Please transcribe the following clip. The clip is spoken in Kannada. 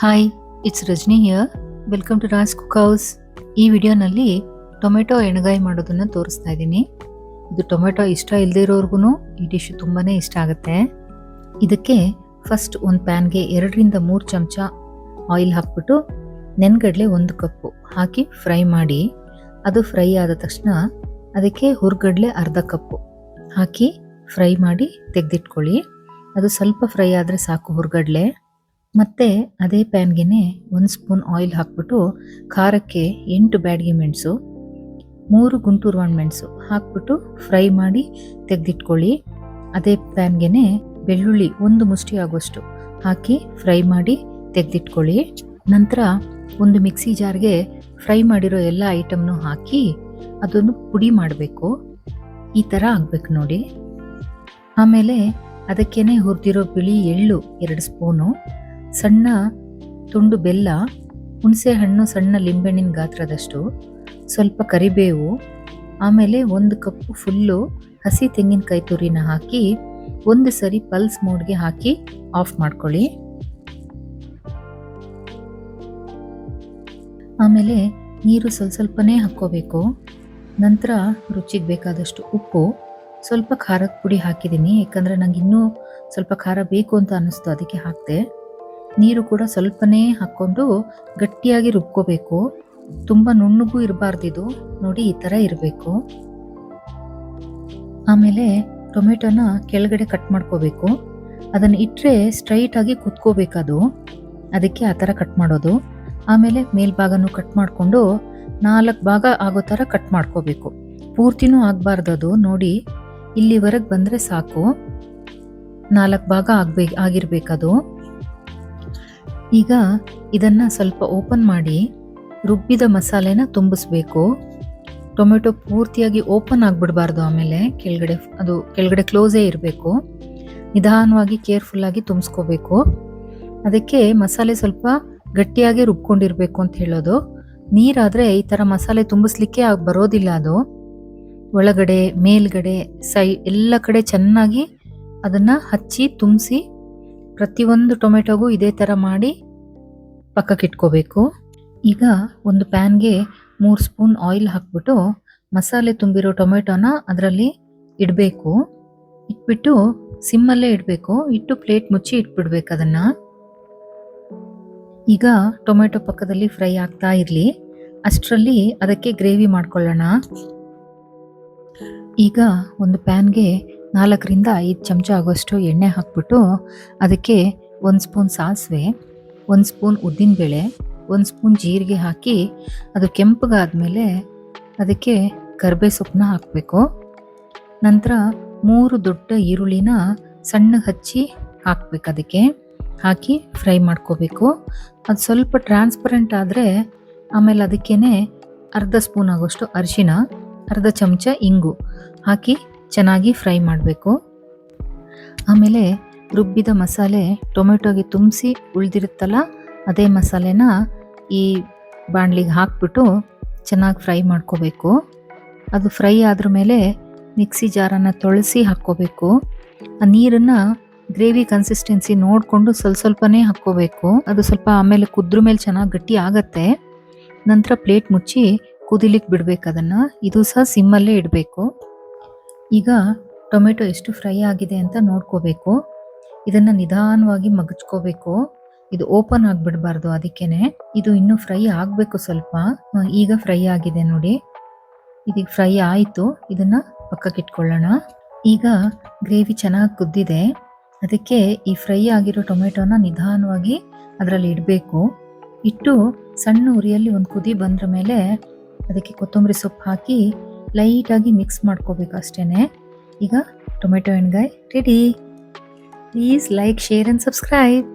Hi, it's Rajani here. Welcome to Ras cook house. ಈ ವಿಡಿಯೋನಲ್ಲಿ ಟೊಮೆಟೊ ಎಣ್ಗಾಯಿ ಮಾಡೋದನ್ನ ತೋರಿಸ್ತಾ ಇದ್ದೀನಿ. ಇದು ಟೊಮೆಟೊ ಇಷ್ಟ ಇಲ್ಲದೇ ಇರೋರ್ಗು ಈ ಡಿಶ್ ತುಂಬಾನೇ ಇಷ್ಟ ಆಗುತ್ತೆ. ಇದಕ್ಕೆ ಫಸ್ಟ್ ಒಂದು ಪ್ಯಾನ್ಗೆ 2-3 ಚಮಚ ಆಯಿಲ್ ಹಾಕ್ಬಿಟ್ಟು ನೆನ್ಗಡಲೆ 1 ಕಪ್ಪು ಹಾಕಿ ಫ್ರೈ ಮಾಡಿ, ಅದು ಫ್ರೈ ಆದ ತಕ್ಷಣ ಅದಕ್ಕೆ ಹುರ್ಗಡ್ಲೆ ಅರ್ಧ ಕಪ್ಪು ಹಾಕಿ ಫ್ರೈ ಮಾಡಿ ತೆಗೆದಿಟ್ಕೊಳ್ಳಿ. ಅದು ಸ್ವಲ್ಪ ಫ್ರೈ ಆದರೆ ಸಾಕು ಹುರ್ಗಡ್ಲೆ. ಮತ್ತೆ ಅದೇ ಪ್ಯಾನ್ಗೆನೆ 1 ಸ್ಪೂನ್ ಆಯಿಲ್ ಹಾಕ್ಬಿಟ್ಟು ಖಾರಕ್ಕೆ 8 ಬ್ಯಾಡಗಿ ಮೆಣಸು, 3 ಗುಂಟೂರು ಒಣಮೆಣಸು ಹಾಕ್ಬಿಟ್ಟು ಫ್ರೈ ಮಾಡಿ ತೆಗೆದಿಟ್ಕೊಳ್ಳಿ. ಅದೇ ಪ್ಯಾನ್ಗೆನೆ ಬೆಳ್ಳುಳ್ಳಿ 1 ಮುಷ್ಟಿ ಆಗುವಷ್ಟು ಹಾಕಿ ಫ್ರೈ ಮಾಡಿ ತೆಗೆದಿಟ್ಕೊಳ್ಳಿ. ನಂತರ ಒಂದು ಮಿಕ್ಸಿ ಜಾರ್ಗೆ ಫ್ರೈ ಮಾಡಿರೋ ಎಲ್ಲ ಐಟಮ್ನು ಹಾಕಿ ಅದನ್ನು ಪುಡಿ ಮಾಡಬೇಕು. ಈ ಥರ ಆಗಬೇಕು ನೋಡಿ. ಆಮೇಲೆ ಅದಕ್ಕೇನೆ ಹುರಿದಿರೋ ಬಿಳಿ ಎಳ್ಳು 2 ಸ್ಪೂನು, ಸಣ್ಣ ತುಂಡು ಬೆಲ್ಲ, ಹುಣಸೆ ಹಣ್ಣು ಸಣ್ಣ ಲಿಂಬೆಹಣ್ಣಿನ ಗಾತ್ರದಷ್ಟು, ಸ್ವಲ್ಪ ಕರಿಬೇವು, ಆಮೇಲೆ 1 ಕಪ್ಪು ಫುಲ್ಲು ಹಸಿ ತೆಂಗಿನಕಾಯಿ ತುರಿನ ಹಾಕಿ ಒಂದು ಸರಿ ಪಲ್ಸ್ ಮೋಡ್ಗೆ ಹಾಕಿ ಆಫ್ ಮಾಡ್ಕೊಳ್ಳಿ. ಆಮೇಲೆ ನೀರು ಸ್ವಲ್ಪನೇ ಹಾಕ್ಕೋಬೇಕು. ನಂತರ ರುಚಿಗೆ ಬೇಕಾದಷ್ಟು ಉಪ್ಪು, ಸ್ವಲ್ಪ ಖಾರದ ಪುಡಿ ಹಾಕಿದ್ದೀನಿ, ಯಾಕಂದರೆ ನಂಗೆ ಇನ್ನೂ ಸ್ವಲ್ಪ ಖಾರ ಬೇಕು ಅಂತ ಅನ್ನಿಸ್ತು, ಅದಕ್ಕೆ ಹಾಕಿದೆ. ನೀರು ಕೂಡ ಸ್ವಲ್ಪನೇ ಹಾಕ್ಕೊಂಡು ಗಟ್ಟಿಯಾಗಿ ರುಬ್ಕೋಬೇಕು. ತುಂಬ ನುಣ್ಣಗೂ ಇರಬಾರ್ದಿದು ನೋಡಿ, ಈ ಥರ ಇರಬೇಕು. ಆಮೇಲೆ ಟೊಮೆಟೊನ ಕೆಳಗಡೆ ಕಟ್ ಮಾಡ್ಕೋಬೇಕು. ಅದನ್ನು ಇಟ್ಟರೆ ಸ್ಟ್ರೈಟಾಗಿ ಕುತ್ಕೋಬೇಕದು, ಅದಕ್ಕೆ ಆ ಥರ ಕಟ್ ಮಾಡೋದು. ಆಮೇಲೆ ಮೇಲ್ಭಾಗನೂ ಕಟ್ ಮಾಡಿಕೊಂಡು 4 ಭಾಗ ಆಗೋ ಥರ ಕಟ್ ಮಾಡ್ಕೋಬೇಕು. ಪೂರ್ತಿನೂ ಆಗಬಾರ್ದು ಅದು ನೋಡಿ, ಇಲ್ಲಿವರೆಗೆ ಬಂದರೆ ಸಾಕು. 4 ಭಾಗ ಆಗಿರ್ಬೇಕದು. ಈಗ ಇದನ್ನು ಸ್ವಲ್ಪ ಓಪನ್ ಮಾಡಿ ರುಬ್ಬಿದ ಮಸಾಲೆನ ತುಂಬಿಸ್ಬೇಕು. ಟೊಮೆಟೊ ಪೂರ್ತಿಯಾಗಿ ಓಪನ್ ಆಗಿಬಿಡಬಾರ್ದು, ಆಮೇಲೆ ಕೆಳಗಡೆ ಕ್ಲೋಸೇ ಇರಬೇಕು. ನಿಧಾನವಾಗಿ ಕೇರ್ಫುಲ್ಲಾಗಿ ತುಂಬಿಸ್ಕೋಬೇಕು. ಅದಕ್ಕೆ ಮಸಾಲೆ ಸ್ವಲ್ಪ ಗಟ್ಟಿಯಾಗಿ ರುಬ್ಕೊಂಡಿರಬೇಕು ಅಂತ ಹೇಳೋದು. ನೀರಾದರೆ ಈ ಥರ ಮಸಾಲೆ ತುಂಬಿಸ್ಲಿಕ್ಕೆ ಬರೋದಿಲ್ಲ. ಅದು ಒಳಗಡೆ ಮೇಲ್ಗಡೆ ಎಲ್ಲ ಕಡೆ ಚೆನ್ನಾಗಿ ಅದನ್ನು ಹಚ್ಚಿ ತುಂಬಿಸಿ ಪ್ರತಿಯೊಂದು ಟೊಮೆಟೊಗೂ ಇದೇ ಥರ ಮಾಡಿ ಪಕ್ಕಕ್ಕಿಟ್ಕೋಬೇಕು. ಈಗ ಒಂದು ಪ್ಯಾನ್ಗೆ 3 ಸ್ಪೂನ್ ಆಯಿಲ್ ಹಾಕ್ಬಿಟ್ಟು ಮಸಾಲೆ ತುಂಬಿರೋ ಟೊಮೆಟೊನ ಅದರಲ್ಲಿ ಇಡಬೇಕು. ಇಟ್ಬಿಟ್ಟು ಸಿಮ್ಮಲ್ಲೇ ಇಡಬೇಕು. ಇಟ್ಟು ಪ್ಲೇಟ್ ಮುಚ್ಚಿ ಇಟ್ಬಿಡ್ಬೇಕು ಅದನ್ನು. ಈಗ ಟೊಮೆಟೊ ಪಕ್ಕದಲ್ಲಿ ಫ್ರೈ ಆಗ್ತಾ ಇರಲಿ. ಅಷ್ಟರಲ್ಲಿ ಅದಕ್ಕೆ ಗ್ರೇವಿ ಮಾಡ್ಕೊಳ್ಳೋಣ. ಈಗ ಒಂದು ಪ್ಯಾನ್ಗೆ 4-5 ಚಮಚ ಆಗೋಷ್ಟು ಎಣ್ಣೆ ಹಾಕ್ಬಿಟ್ಟು ಅದಕ್ಕೆ 1 ಸ್ಪೂನ್ ಸಾಸಿವೆ, 1 ಸ್ಪೂನ್ ಉದ್ದಿನಬೇಳೆ, 1 ಸ್ಪೂನ್ ಜೀರಿಗೆ ಹಾಕಿ ಅದು ಕೆಂಪಗಾದ್ಮೇಲೆ ಅದಕ್ಕೆ ಕರಿಬೇವು ಸೊಪ್ಪನ್ನ ಹಾಕಬೇಕು. ನಂತರ 3 ದೊಡ್ಡ ಈರುಳ್ಳಿನ ಸಣ್ಣಗೆ ಹಚ್ಚಿ ಹಾಕ್ಬೇಕು. ಅದಕ್ಕೆ ಹಾಕಿ ಫ್ರೈ ಮಾಡ್ಕೋಬೇಕು. ಅದು ಸ್ವಲ್ಪ ಟ್ರಾನ್ಸ್ಪರೆಂಟ್ ಆದರೆ ಆಮೇಲೆ ಅದಕ್ಕೇನೆ ಅರ್ಧ ಸ್ಪೂನ್ ಆಗೋಷ್ಟು ಅರಿಶಿನ, ಅರ್ಧ ಚಮಚ ಇಂಗು ಹಾಕಿ ಚೆನ್ನಾಗಿ ಫ್ರೈ ಮಾಡಬೇಕು. ಆಮೇಲೆ ರುಬ್ಬಿದ ಮಸಾಲೆ ಟೊಮೆಟೊಗೆ ತುಂಬಿಸಿ ಉಳಿದಿರುತ್ತಲ್ಲ, ಅದೇ ಮಸಾಲೆನ ಈ ಬಾಣಲಿಗೆ ಹಾಕ್ಬಿಟ್ಟು ಚೆನ್ನಾಗಿ ಫ್ರೈ ಮಾಡ್ಕೋಬೇಕು. ಅದು ಫ್ರೈ ಆದ್ರ ಮೇಲೆ ಮಿಕ್ಸಿ ಜಾರನ್ನು ತೊಳೆಸಿ ಹಾಕ್ಕೋಬೇಕು. ಆ ನೀರನ್ನು ಗ್ರೇವಿ ಕನ್ಸಿಸ್ಟೆನ್ಸಿ ನೋಡಿಕೊಂಡು ಸ್ವಲ್ಪನೇ ಹಾಕ್ಕೋಬೇಕು. ಅದು ಸ್ವಲ್ಪ ಆಮೇಲೆ ಕುದ್ರ ಮೇಲೆ ಚೆನ್ನಾಗಿ ಗಟ್ಟಿ ಆಗತ್ತೆ. ನಂತರ ಪ್ಲೇಟ್ ಮುಚ್ಚಿ ಕುದಿಲಿಕ್ಕೆ ಬಿಡಬೇಕು ಅದನ್ನು. ಇದು ಸಹ ಸಿಮ್ಮಲ್ಲೇ ಇಡಬೇಕು. ಈಗ ಟೊಮೆಟೊ ಎಷ್ಟು ಫ್ರೈ ಆಗಿದೆ ಅಂತ ನೋಡ್ಕೋಬೇಕು. ಇದನ್ನು ನಿಧಾನವಾಗಿ ಮಗಚ್ಕೋಬೇಕು. ಇದು ಓಪನ್ ಆಗಿಬಿಡಬಾರ್ದು, ಅದಕ್ಕೇನೆ. ಇದು ಇನ್ನೂ ಫ್ರೈ ಆಗಬೇಕು ಸ್ವಲ್ಪ. ಈಗ ಫ್ರೈ ಆಗಿದೆ ನೋಡಿ. ಇದೀಗ ಫ್ರೈ ಆಯಿತು. ಇದನ್ನು ಪಕ್ಕಕ್ಕಿಟ್ಕೊಳ್ಳೋಣ. ಈಗ ಗ್ರೇವಿ ಚೆನ್ನಾಗಿ ಕುದ್ದಿದೆ. ಅದಕ್ಕೆ ಈ ಫ್ರೈ ಆಗಿರೋ ಟೊಮೆಟೊನ ನಿಧಾನವಾಗಿ ಅದರಲ್ಲಿ ಇಡಬೇಕು. ಇಟ್ಟು ಸಣ್ಣ ಉರಿಯಲ್ಲಿ ಒಂದು ಕುದಿ ಬಂದ್ರ ಮೇಲೆ ಅದಕ್ಕೆ ಕೊತ್ತಂಬರಿ ಸೊಪ್ಪು ಹಾಕಿ ಲೈಟಾಗಿ ಮಿಕ್ಸ್ ಮಾಡ್ಕೋಬೇಕು ಅಷ್ಟೇ. ಈಗ ಟೊಮೆಟೊ ಎಣ್ಗಾಯಿ ready. Please like, share and subscribe.